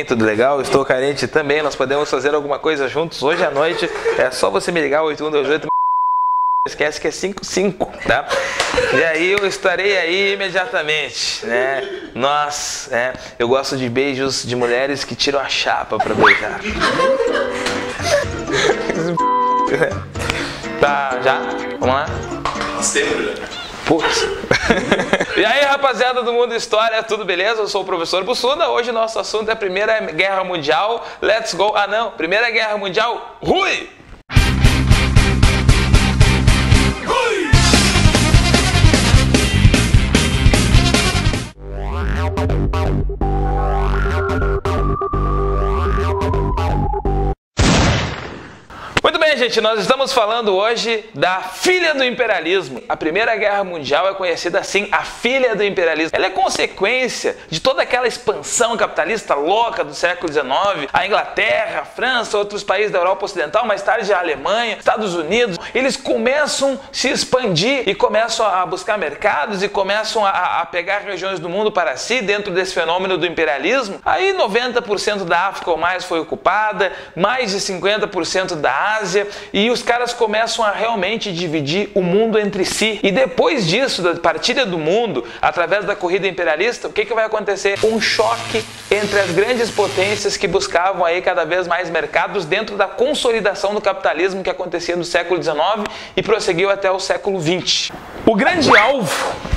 Tudo legal? Estou carente também, nós podemos fazer alguma coisa juntos hoje à noite. É só você me ligar, 8128. Esquece que é 55, tá? E aí eu estarei aí imediatamente, né? Eu gosto de beijos de mulheres que tiram a chapa pra beijar. Tá, já? Vamos lá? Sempre. Putz. E aí, rapaziada do Mundo História, tudo beleza? Eu sou o professor Bussuda. Hoje o nosso assunto é a Primeira Guerra Mundial. Let's go! Ah não, Primeira Guerra Mundial, Rui! Muito bem, gente, nós estamos falando hoje da filha do imperialismo. A Primeira Guerra Mundial é conhecida assim, a filha do imperialismo. Ela é consequência de toda aquela expansão capitalista louca do século XIX. A Inglaterra, a França, outros países da Europa Ocidental, mais tarde a Alemanha, Estados Unidos, eles começam a se expandir e começam a buscar mercados e começam a pegar regiões do mundo para si dentro desse fenômeno do imperialismo. Aí 90% da África ou mais foi ocupada, mais de 50% da Ásia, e os caras começam a realmente dividir o mundo entre si. E depois disso, da partida do mundo, através da corrida imperialista, o que vai acontecer? Um choque entre as grandes potências que buscavam aí cada vez mais mercados dentro da consolidação do capitalismo que acontecia no século XIX e prosseguiu até o século XX. O grande alvo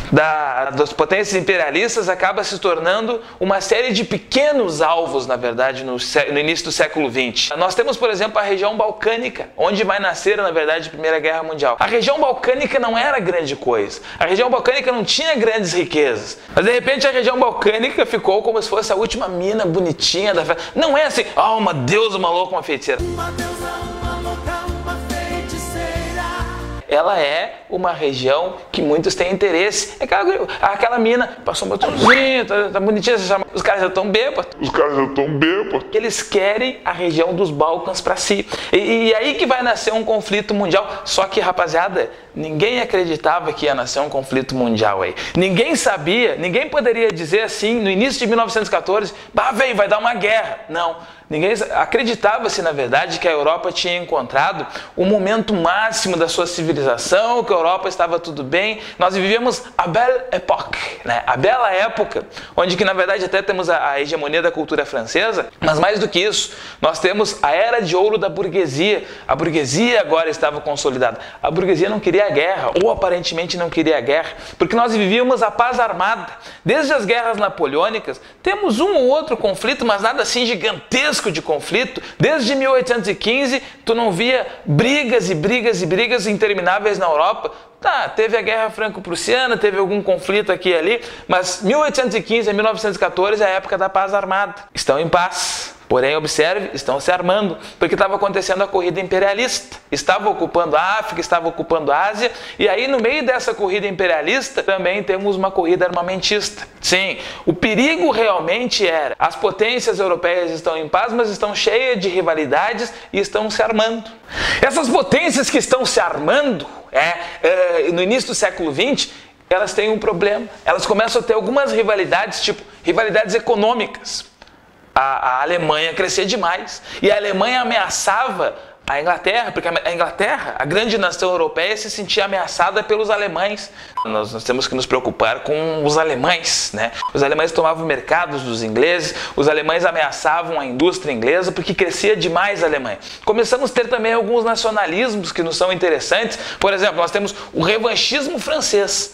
das potências imperialistas acaba se tornando uma série de pequenos alvos, na verdade, no início do século XX. Nós temos, por exemplo, a região balcânica, onde vai nascer, na verdade, a Primeira Guerra Mundial. A região balcânica não era grande coisa. A região balcânica não tinha grandes riquezas. Mas, de repente, a região balcânica ficou como se fosse a última mina bonitinha da festa. Não é assim, uma deusa, uma louca, uma feiticeira. Uma deusa, uma louca, uma feiticeira. Ela é uma região que muitos têm interesse. É aquela mina passou um botãozinho, tá bonitinha, os caras já estão bêbados. Eles querem a região dos Balcãs para si. E aí que vai nascer um conflito mundial. Só que, rapaziada, ninguém acreditava que ia nascer um conflito mundial aí. Ninguém sabia, ninguém poderia dizer assim, no início de 1914, vai dar uma guerra. Não. Ninguém acreditava-se, na verdade, que a Europa tinha encontrado o momento máximo da sua civilização, que a Europa estava tudo bem. Nós vivíamos a Belle Époque, né? A bela época, onde que, na verdade, até temos a hegemonia da cultura francesa, mas mais do que isso, nós temos a era de ouro da burguesia. A burguesia agora estava consolidada. A burguesia não queria a guerra, ou aparentemente não queria a guerra, porque nós vivíamos a paz armada. Desde as guerras napoleônicas, temos um ou outro conflito, mas nada assim gigantesco de conflito. Desde 1815, tu não via brigas e brigas e brigas intermináveis na Europa. Tá, teve a Guerra Franco-Prussiana, teve algum conflito aqui e ali, mas 1815 a 1914 é a época da paz armada. Estão em paz. Porém, observe, estão se armando, porque estava acontecendo a corrida imperialista. Estava ocupando a África, estava ocupando a Ásia, e aí no meio dessa corrida imperialista também temos uma corrida armamentista. Sim, o perigo realmente era, as potências europeias estão em paz, mas estão cheias de rivalidades e estão se armando. Essas potências que estão se armando, no início do século XX, elas têm um problema. Elas começam a ter algumas rivalidades, tipo rivalidades econômicas. A Alemanha crescia demais e a Alemanha ameaçava a Inglaterra, porque a Inglaterra, a grande nação europeia, se sentia ameaçada pelos alemães. Nós temos que nos preocupar com os alemães, né? Os alemães tomavam mercados dos ingleses, os alemães ameaçavam a indústria inglesa porque crescia demais a Alemanha. Começamos a ter também alguns nacionalismos que nos são interessantes. Por exemplo, nós temos o revanchismo francês.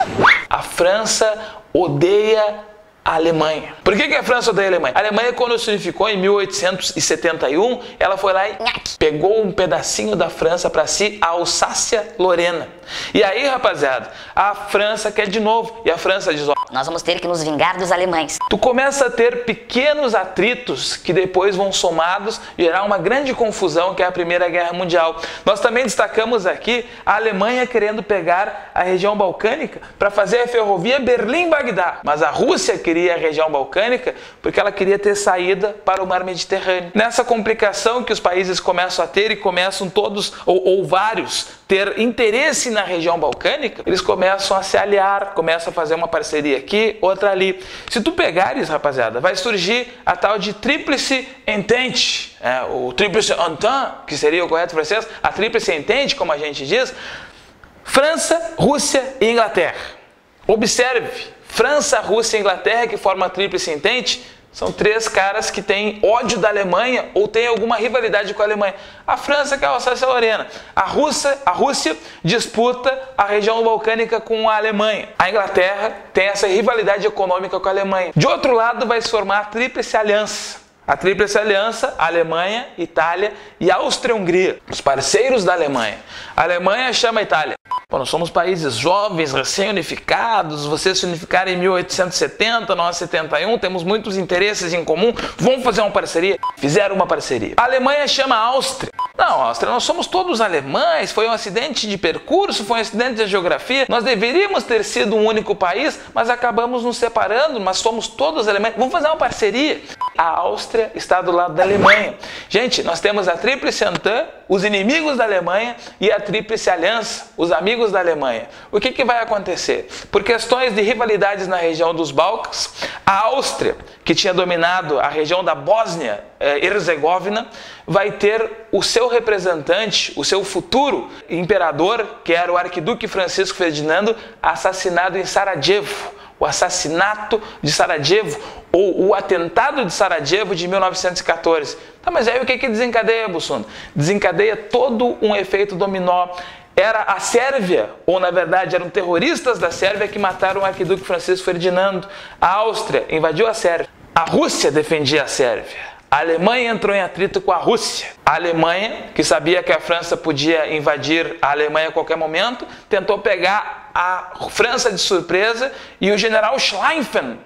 A França odeia a Alemanha. Por que a França odeia a Alemanha? A Alemanha, quando se unificou em 1871, ela foi lá e pegou um pedacinho da França para si, a Alsácia-Lorena. E aí, rapaziada, a França quer de novo. E a França diz, nós vamos ter que nos vingar dos alemães. Tu começa a ter pequenos atritos que depois vão somados gerar uma grande confusão, que é a Primeira Guerra Mundial. Nós também destacamos aqui a Alemanha querendo pegar a região balcânica para fazer a ferrovia Berlim-Bagdá. Mas a Rússia queria queria a região balcânica porque ela queria ter saída para o mar Mediterrâneo. Nessa complicação que os países começam a ter e começam todos, ou vários, ter interesse na região balcânica, eles começam a se aliar, começam a fazer uma parceria aqui, outra ali. Se tu pegares, rapaziada, vai surgir a tal de Tríplice Entente, o Tríplice Entente, que seria o correto francês, a Tríplice Entente, como a gente diz, França, Rússia e Inglaterra. Observe, França, Rússia e Inglaterra, que formam a Tríplice Entente, são três caras que têm ódio da Alemanha ou têm alguma rivalidade com a Alemanha. A França quer a Alsácia-Lorena. A Rússia disputa a região balcânica com a Alemanha. A Inglaterra tem essa rivalidade econômica com a Alemanha. De outro lado, vai se formar a Tríplice Aliança. A Tríplice Aliança, Alemanha, Itália e Áustria-Hungria, os parceiros da Alemanha. A Alemanha chama a Itália. Pô, nós somos países jovens, recém-unificados, vocês se unificaram em 1870, nós 71, temos muitos interesses em comum, vamos fazer uma parceria? Fizeram uma parceria. A Alemanha chama a Áustria. Não, Áustria, nós somos todos alemães, foi um acidente de percurso, foi um acidente de geografia, nós deveríamos ter sido um único país, mas acabamos nos separando, mas somos todos alemães, vamos fazer uma parceria. A Áustria está do lado da Alemanha. Gente, nós temos a Tríplice Entente, os inimigos da Alemanha, e a Tríplice Aliança, os amigos da Alemanha. O que vai acontecer? Por questões de rivalidades na região dos Balcãs, a Áustria, que tinha dominado a região da Bósnia Herzegovina, vai ter o seu representante, o seu futuro imperador, que era o arquiduque Francisco Ferdinando, assassinado em Sarajevo. O assassinato de Sarajevo, ou o atentado de Sarajevo de 1914. Tá, mas aí o que desencadeia, Bussunda? Desencadeia todo um efeito dominó. Era a Sérvia, ou na verdade eram terroristas da Sérvia que mataram o arquiduque Francisco Ferdinando. A Áustria invadiu a Sérvia. A Rússia defendia a Sérvia. A Alemanha entrou em atrito com a Rússia. A Alemanha, que sabia que a França podia invadir a Alemanha a qualquer momento, tentou pegar a França de surpresa, e o general Schlieffen,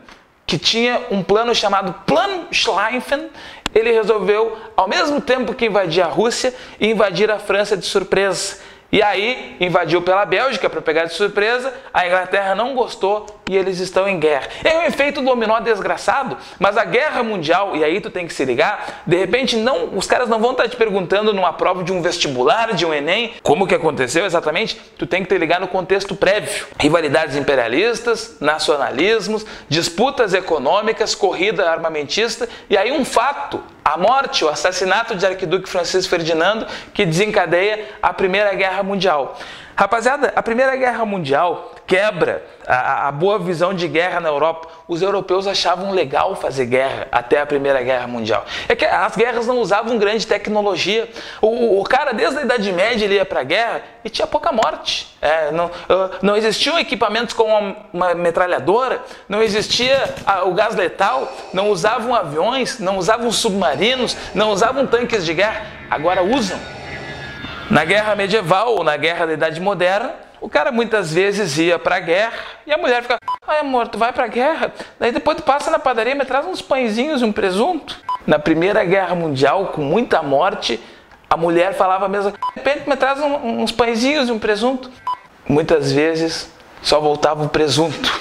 que tinha um plano chamado Plano Schlieffen, ele resolveu, ao mesmo tempo que invadir a Rússia, invadir a França de surpresa. E aí invadiu pela Bélgica para pegar de surpresa, a Inglaterra não gostou e eles estão em guerra. É um efeito dominó desgraçado, mas a guerra mundial, e aí tu tem que se ligar, de repente os caras não vão estar te perguntando numa prova de um vestibular, de um Enem, como que aconteceu exatamente, tu tem que te ligar no contexto prévio. Rivalidades imperialistas, nacionalismos, disputas econômicas, corrida armamentista, e aí um fato, a morte, o assassinato de arquiduque Francisco Ferdinando, que desencadeia a Primeira Guerra Mundial. Rapaziada, a Primeira Guerra Mundial quebra a boa visão de guerra na Europa. Os europeus achavam legal fazer guerra até a Primeira Guerra Mundial. É que as guerras não usavam grande tecnologia. O cara, desde a Idade Média, ele ia para a guerra e tinha pouca morte. Não existiam equipamentos como uma metralhadora, não existia o gás letal, não usavam aviões, não usavam submarinos, não usavam tanques de guerra. Agora usam. Na guerra medieval ou na guerra da Idade Moderna, o cara muitas vezes ia para a guerra e a mulher fica: ai amor, tu vai para a guerra, daí depois tu passa na padaria e me traz uns pãezinhos e um presunto. Na Primeira Guerra Mundial, com muita morte, a mulher falava mesmo: de repente me traz uns pãezinhos e um presunto. Muitas vezes só voltava o presunto.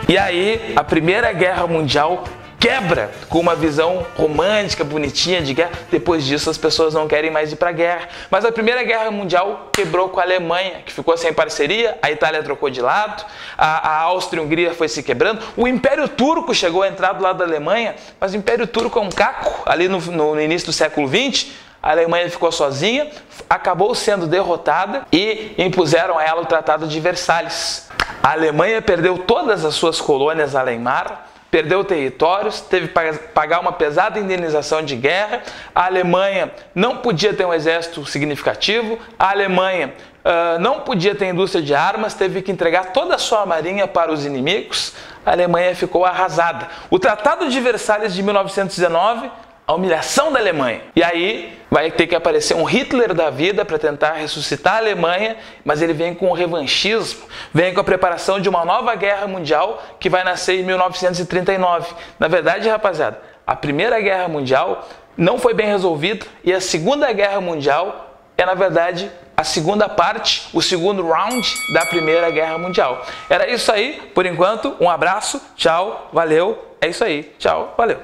E aí a Primeira Guerra Mundial quebra com uma visão romântica, bonitinha de guerra. Depois disso as pessoas não querem mais ir para a guerra. Mas a Primeira Guerra Mundial quebrou com a Alemanha, que ficou sem parceria, a Itália trocou de lado, a Áustria-Hungria foi se quebrando, o Império Turco chegou a entrar do lado da Alemanha, mas o Império Turco é um caco, ali no início do século XX, a Alemanha ficou sozinha, acabou sendo derrotada e impuseram a ela o Tratado de Versalhes. A Alemanha perdeu todas as suas colônias além-mar, perdeu territórios, teve que pagar uma pesada indenização de guerra, a Alemanha não podia ter um exército significativo, a Alemanha não podia ter indústria de armas, teve que entregar toda a sua marinha para os inimigos, a Alemanha ficou arrasada. O Tratado de Versalhes de 1919, a humilhação da Alemanha. E aí vai ter que aparecer um Hitler da vida para tentar ressuscitar a Alemanha, mas ele vem com o revanchismo, vem com a preparação de uma nova guerra mundial que vai nascer em 1939. Na verdade, rapaziada, a Primeira Guerra Mundial não foi bem resolvida e a Segunda Guerra Mundial é, na verdade, a segunda parte, o segundo round da Primeira Guerra Mundial. Era isso aí, por enquanto, um abraço, tchau, valeu, é isso aí, tchau, valeu.